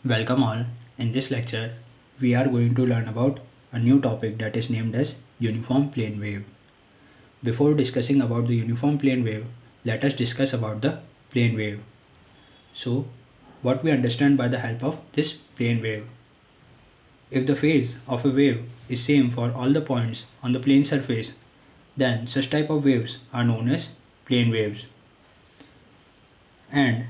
Welcome all. In this lecture, we are going to learn about a new topic that is named as uniform plane wave. Before discussing about the uniform plane wave, let us discuss about the plane wave. So, what we understand by the help of this plane wave. If the phase of a wave is same for all the points on the plane surface, then such type of waves are known as plane waves. And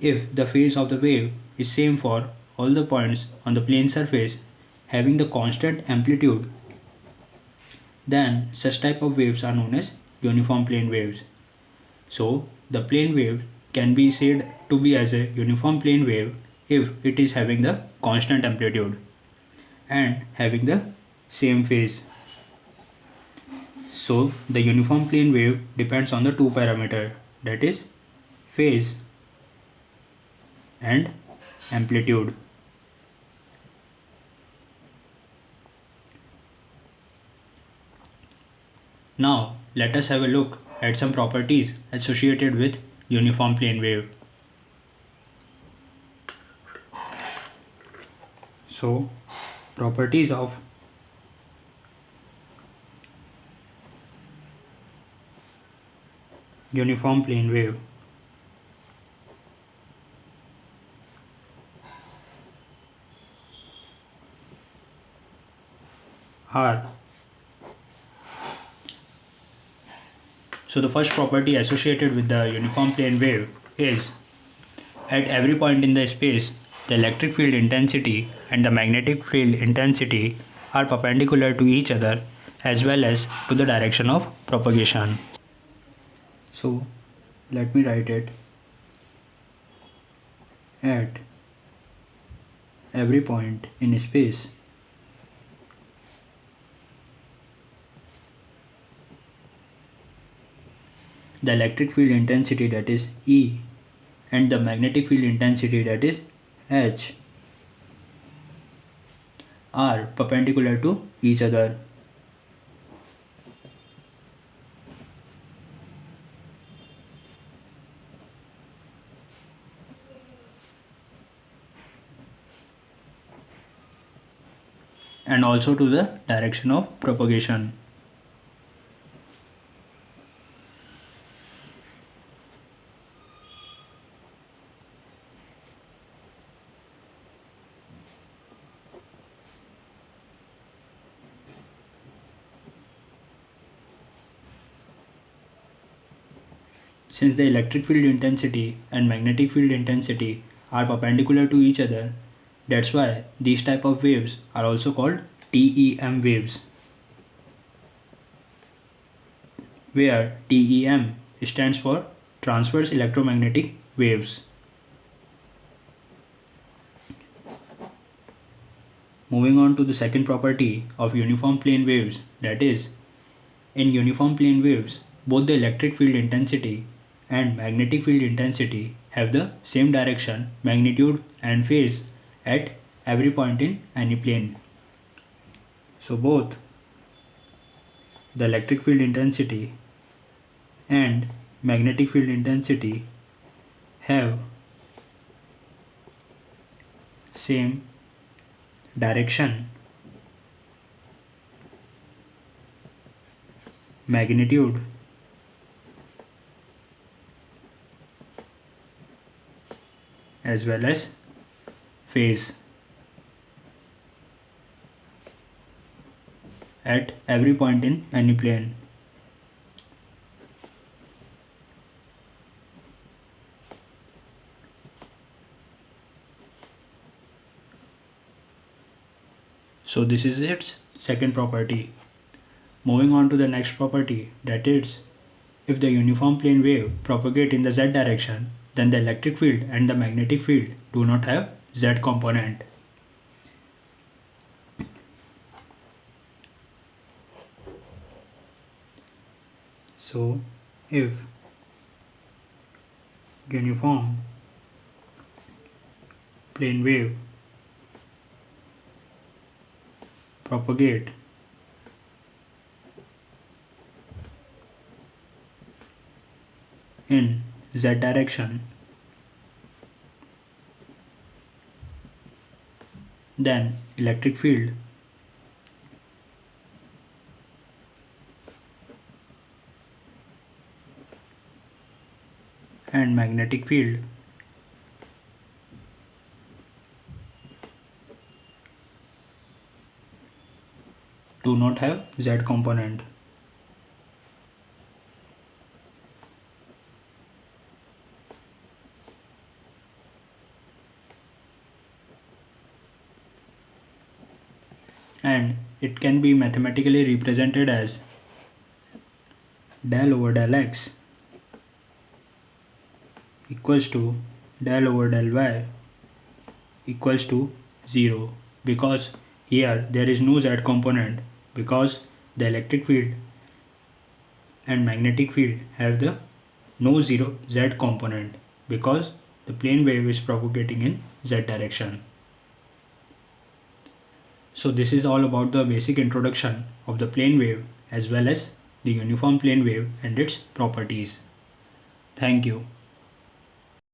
if the phase of the wave is same for all the points on the plane surface having the constant amplitude, then such type of waves are known as uniform plane waves. So the plane wave can be said to be as a uniform plane wave if it is having the constant amplitude and having the same phase. So the uniform plane wave depends on the two parameter, that is phase and amplitude. Now let us have a look at some properties associated with uniform plane wave. So properties of uniform plane wave are, so the first property associated with the uniform plane wave is at every point in the space the electric field intensity and the magnetic field intensity are perpendicular to each other as well as to the direction of propagation. So let me write it. At every point in space the electric field intensity, that is E, and the magnetic field intensity, that is H, are perpendicular to each other. And also to the direction of propagation. Since the electric field intensity and magnetic field intensity are perpendicular to each other, that's why these type of waves are also called TEM waves, where TEM stands for transverse electromagnetic waves. Moving on to the second property of uniform plane waves, that is, in uniform plane waves, both the electric field intensity and magnetic field intensity have the same direction, magnitude and phase at every point in any plane. So both the electric field intensity and magnetic field intensity have same direction, magnitude as well as phase at every point in any plane. So this is its second property. Moving on to the next property, that is, if the uniform plane wave propagate in the z direction, then the electric field and the magnetic field do not have z component. So if uniform plane wave propagate in z direction, Then electric field and magnetic field do not have Z component. And it can be mathematically represented as del over del x equals to del over del y equals to 0, because here there is no Z component, because the electric field and magnetic field have the no zero Z component, because the plane wave is propagating in Z direction. So this is all about the basic introduction of the plane wave as well as the uniform plane wave and its properties. Thank you.